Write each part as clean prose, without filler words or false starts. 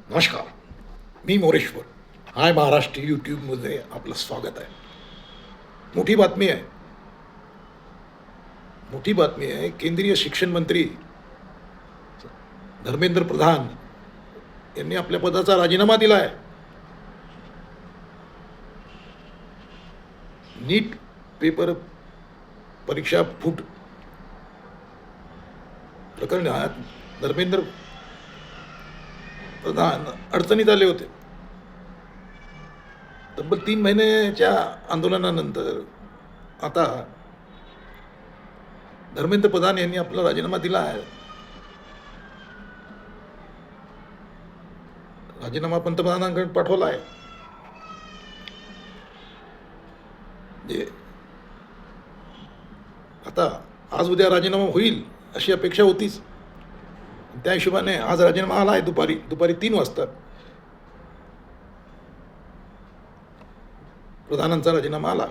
नमस्कार. मी मोरेश्वर. हाय महाराष्ट्र यूट्यूबमध्ये आपलं स्वागत आहे. मोठी बातमी आहे. मोठी बातमी आहे. केंद्रीय शिक्षण मंत्री धर्मेंद्र प्रधान यांनी आपल्या पदाचा राजीनामा दिला आहे. नीट पेपर परीक्षा फूट प्रकरणात धर्मेंद्र प्रधान अडचणीत आले होते. तब्बल 3 महिन्याच्या आंदोलनानंतर आता धर्मेंद्र प्रधान यांनी आपला राजीनामा दिला आहे. राजीनामा पंतप्रधानांकडे पाठवला आहे. जे आता आज उद्या राजीनामा होईल अशी अपेक्षा होतीच. त्या हिशोबाने आज राजीनामा आला आहे. दुपारी 3 वाजता प्रधानांचा राजीनामा आला.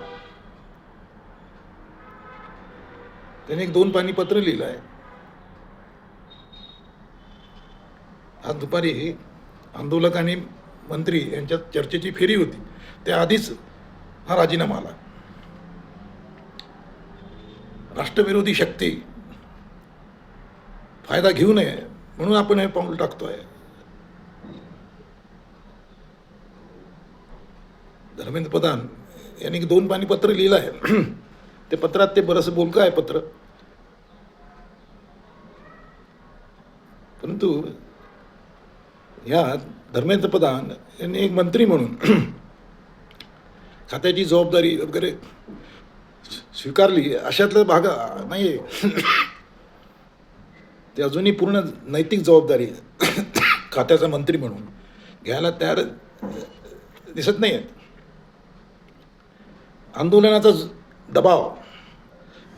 त्याने एक 2 पानी पत्र लिहिलं आहे. आज दुपारी आंदोलक आणि मंत्री यांच्यात चर्चेची फेरी होती. त्याआधीच हा राजीनामा आला. राष्ट्रविरोधी शक्ती फायदा घेऊ नये म्हणून आपण हे पाऊल टाकतोय. धर्मेंद्र प्रधान यांनी 2 पानी पत्र लिहिलं आहे. ते पत्रात ते बरंचसं बोलकं आहे पत्र. परंतु ह्या धर्मेंद्र प्रधान यांनी एक मंत्री म्हणून खात्याची जबाबदारी वगैरे स्वीकारली अशातला भाग नाही आहे. ते अजूनही पूर्ण नैतिक जबाबदारी खात्याचा मंत्री म्हणून घ्यायला तयार दिसत नाही आहेत.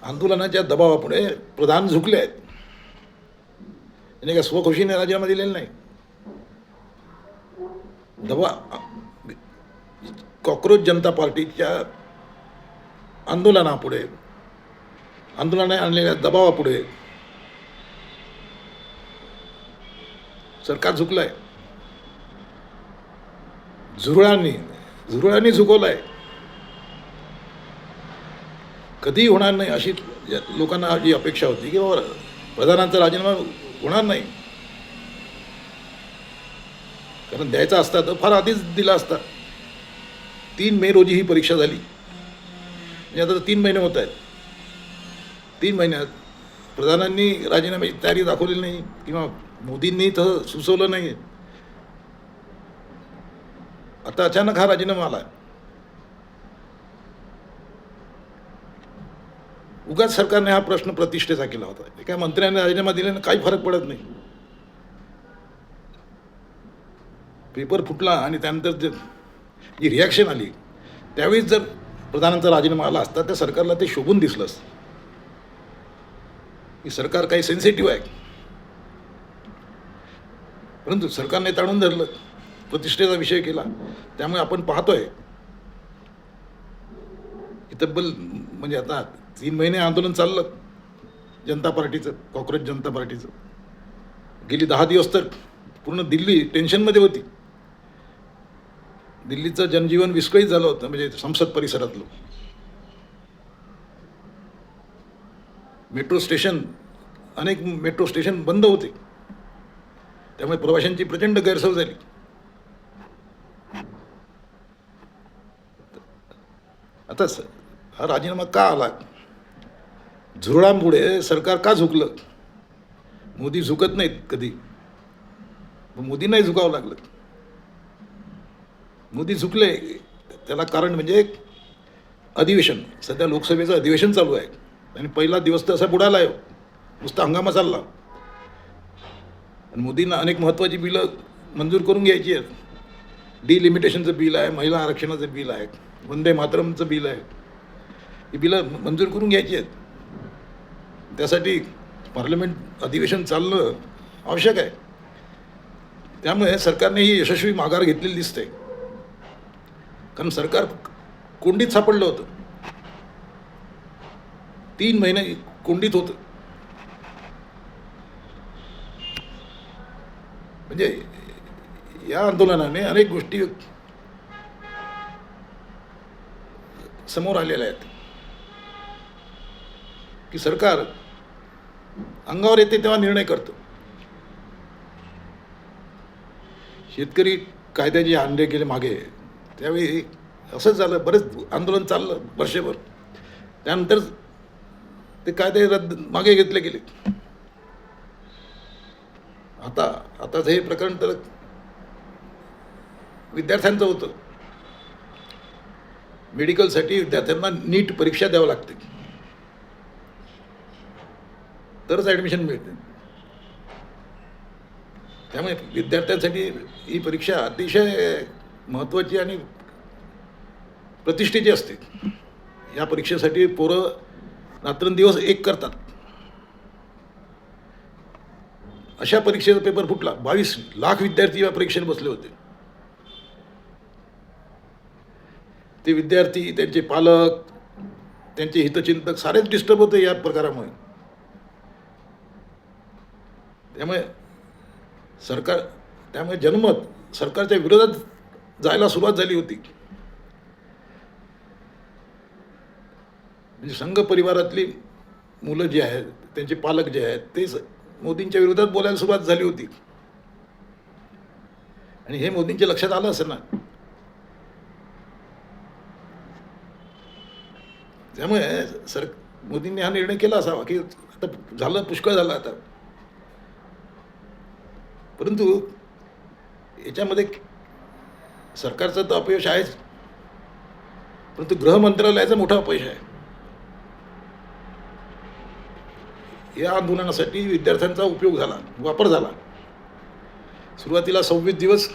आंदोलनाच्या दबावापुढे प्रधान झुकले आहेत. त्याने काय स्वखुशीने राजीनामा दिलेला नाही. कॉक्रोच जनता पार्टीच्या आंदोलनाने आणलेल्या दबावापुढे सरकार झुकलंय. झुरळांनी झुकवलंय. कधीही होणार नाही अशी लोकांना जी अपेक्षा होती की बाबा प्रधानांचा राजीनामा होणार नाही, कारण द्यायचा असता तर फार आधीच दिला असता. 3 मे रोजी ही परीक्षा झाली. म्हणजे आता 3 महिने होत आहेत. 3 महिन्यात प्रधानांनी राजीनाम्याची तयारी दाखवलेली नाही किंवा मोदींनी तसं सुचवलं नाही. आता अचानक हा राजीनामा आला. उगाच सरकारने हा प्रश्न प्रतिष्ठेचा केला होता. एका मंत्र्याने राजीनामा दिल्याने काही फरक पडत नाही. पेपर फुटला आणि त्यानंतर जी रिॲक्शन आली त्यावेळीच जर प्रधानांचा राजीनामा आला असता त्या सरकारला ते शोभून दिसलं असतं की सरकार काही सेन्सिटिव्ह आहे. परंतु सरकारने ताणून धरलं, प्रतिष्ठेचा विषय केला. त्यामुळे आपण पाहतोय की तब्बल म्हणजे आता 3 महिने आंदोलन चाललं जनता पार्टीचं, कॉक्रोच जनता पार्टीचं. गेली 10 दिवस तर पूर्ण दिल्ली टेन्शनमध्ये होती. दिल्लीचं जनजीवन विस्कळीत झालं होतं. म्हणजे संसद परिसरातलं अनेक मेट्रो स्टेशन बंद होते. त्यामुळे प्रवाशांची प्रचंड गैरसोय झाली. आता हा राजीनामा का आला? झुरळांपुढे सरकार का झुकलं? मोदी झुकत नाहीत कधी, मोदींनाही झुकावं लागलं. मोदी झुकले त्याला कारण म्हणजे अधिवेशन. सध्या लोकसभेचं अधिवेशन चालू आहे आणि पहिला दिवस तर असा बुडाला आहे, नुसता हंगामा चालला. आणि मोदींना अनेक महत्त्वाची बिलं मंजूर करून घ्यायची आहेत. डिलिमिटेशनचं बिल आहे, महिला आरक्षणाचं बिल आहे, वंदे मातरमचं बिल आहे. ही बिलं मंजूर करून घ्यायची आहेत. त्यासाठी पार्लमेंट अधिवेशन चालणं आवश्यक आहे. त्यामुळे सरकारने ही यशस्वी माघार घेतलेली दिसते. कारण सरकार कोंडीत सापडलं होतं. 3 महिने कोंडीत होतं. म्हणजे या आंदोलनाने अनेक गोष्टी समोर आलेल्या आहेत की सरकार अंगावर येते तेव्हा निर्णय करतं. शेतकरी कायदे जे आणले गेले मागे, त्यावेळी असंच झालं. बरेच आंदोलन चाललं वर्षभर, त्यानंतर ते कायदे मागे घेतले गेले. आताच हे प्रकरण तर विद्यार्थ्यांचं होतं. मेडिकलसाठी विद्यार्थ्यांना नीट परीक्षा द्यावी लागते, तरच ॲडमिशन मिळते. त्यामुळे विद्यार्थ्यांसाठी ही परीक्षा अतिशय महत्त्वाची आणि प्रतिष्ठेची असते. या परीक्षेसाठी पोरं रात्रंदिवस एक करतात. अशा परीक्षेचा पेपर फुटला. 22 लाख विद्यार्थी या परीक्षेला बसले होते. ते विद्यार्थी, त्यांचे पालक, त्यांचे हितचिंतक सारेच डिस्टर्ब होते या प्रकारामुळे. त्यामुळे जनमत सरकारच्या विरोधात जायला सुरुवात झाली होती. म्हणजे संघ परिवारातली मुलं जी आहेत, त्यांचे पालक जे आहेत, ते मोदींच्या विरोधात बोलायला सुरुवात झाली होती. आणि हे मोदींच्या लक्षात आलं असेल ना. त्यामुळे मोदींनी हा निर्णय केला असावा की आता झालं, पुष्कळ झालं आता. परंतु याच्यामध्ये सरकारचं तर अपयश आहेच, परंतु गृह मंत्रालयाचा मोठा अपयश आहे. या आंदोलनासाठी विद्यार्थ्यांचा उपयोग झाला, वापर झाला. सुरुवातीला 26 दिवस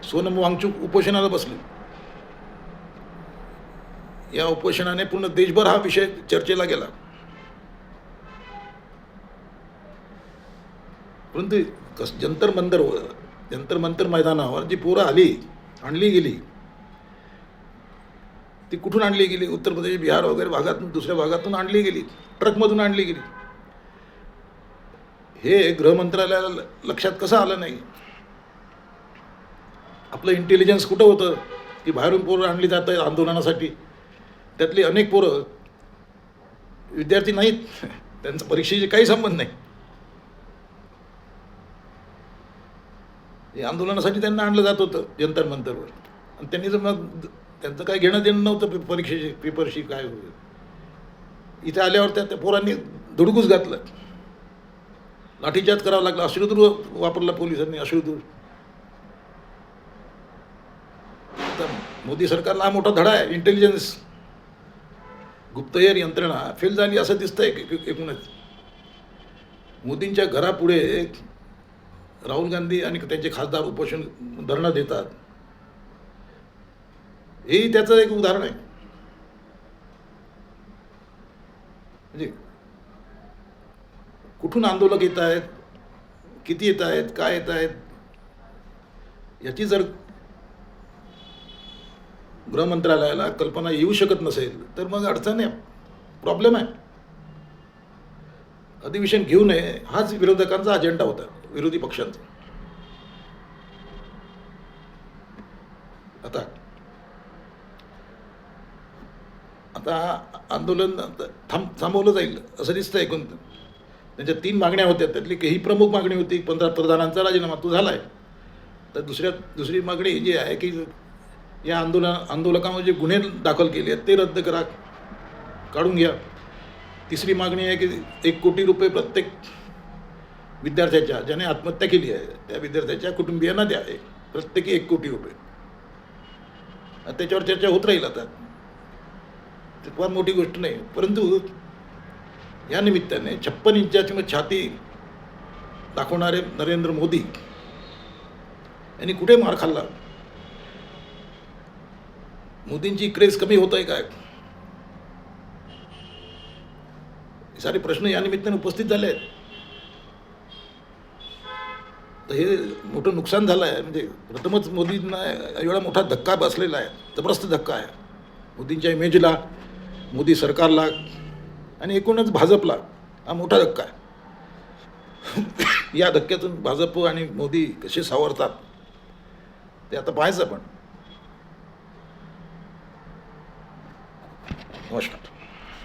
सोनम वांगचूक उपोषणाला बसले. या उपोषणाने पूर्ण देशभर हा विषय चर्चेला गेला. परंतु जंतर मंतर मैदानावर जी पोरं आणली गेली, ती कुठून आणली गेली? उत्तर प्रदेश, बिहार वगैरे भागातून, दुसऱ्या भागातून आणली गेली, ट्रकमधून आणली गेली. हे गृह मंत्रालयाला लक्षात कसं आलं नाही? आपलं इंटेलिजन्स कुठं होतं की बाहेरून पोरं आणली जात आहेत आंदोलनासाठी? त्यातली अनेक पोरं विद्यार्थी नाहीत, त्यांचा परीक्षेशी काही संबंध नाही. हे आंदोलनासाठी त्यांना आणलं जात होतं जंतर मंतरवर. आणि त्यांनी जर मग त्यांचं काही घेणं देणं नव्हतं परीक्षेशी, पेपरशी काय होईल. इथे आल्यावर त्या पोरांनी धुडकूस घातलं, लाठीचार्ज करावा लागला, अश्रुधूर वापरला पोलिसांनी, अश्रुधूर. तर मोदी सरकारला हा मोठा धडा आहे. इंटेलिजन्स, गुप्तहेर यंत्रणा फेल झाली असं दिसतंय एकूणच. मोदींच्या घरापुढे राहुल गांधी आणि त्यांचे खासदार उपोषण धरणं देतात, हेही त्याचं एक उदाहरण आहे. म्हणजे कुठून आंदोलक येत आहेत, किती येत आहेत, काय येत आहेत, याची जर गृह मंत्रालयाला कल्पना येऊ शकत नसेल तर मग अडचण आहे, प्रॉब्लेम आहे. अधिवेशन घेऊ नये हाच विरोधकांचा अजेंडा होता, विरोधी पक्षांचा. आता आंदोलन थांबवलं जाईल असं दिसतं ऐकून. त्यांच्या 3 मागण्या होत्या, त्यातली ही प्रमुख मागणी होती पंतप्रधानांचा राजीनामा, तो झाला आहे. तर दुसरी मागणी जी आहे की या आंदोलकांवर जे गुन्हे दाखल केले आहेत ते रद्द करा, काढून घ्या. तिसरी मागणी आहे की 1 कोटी रुपये प्रत्येक विद्यार्थ्याच्या, ज्याने आत्महत्या केली आहे त्या विद्यार्थ्याच्या कुटुंबियांना द्या, प्रत्येकी 1 कोटी रुपये. त्याच्यावर चर्चा होत राहील. आता ते फार मोठी गोष्ट नाही, परंतु या निमित्ताने 56 इंचाची मग छाती दाखवणारे नरेंद्र मोदी यांनी कुठे मार खाल्ला? मोदींची क्रेज कमी होत आहे काय? सारे प्रश्न या निमित्ताने उपस्थित झाले आहेत. तर हे मोठं नुकसान झालं आहे. म्हणजे प्रथमच मोदींना एवढा मोठा धक्का बसलेला आहे, जबरदस्त धक्का आहे मोदींच्या इमेजला, मोदी सरकारला आणि एकूणच भाजपला. हा मोठा धक्का आहे. या धक्क्यातून भाजप आणि मोदी कसे सावरतात ते आता पाहायचं पण. नमस्कार.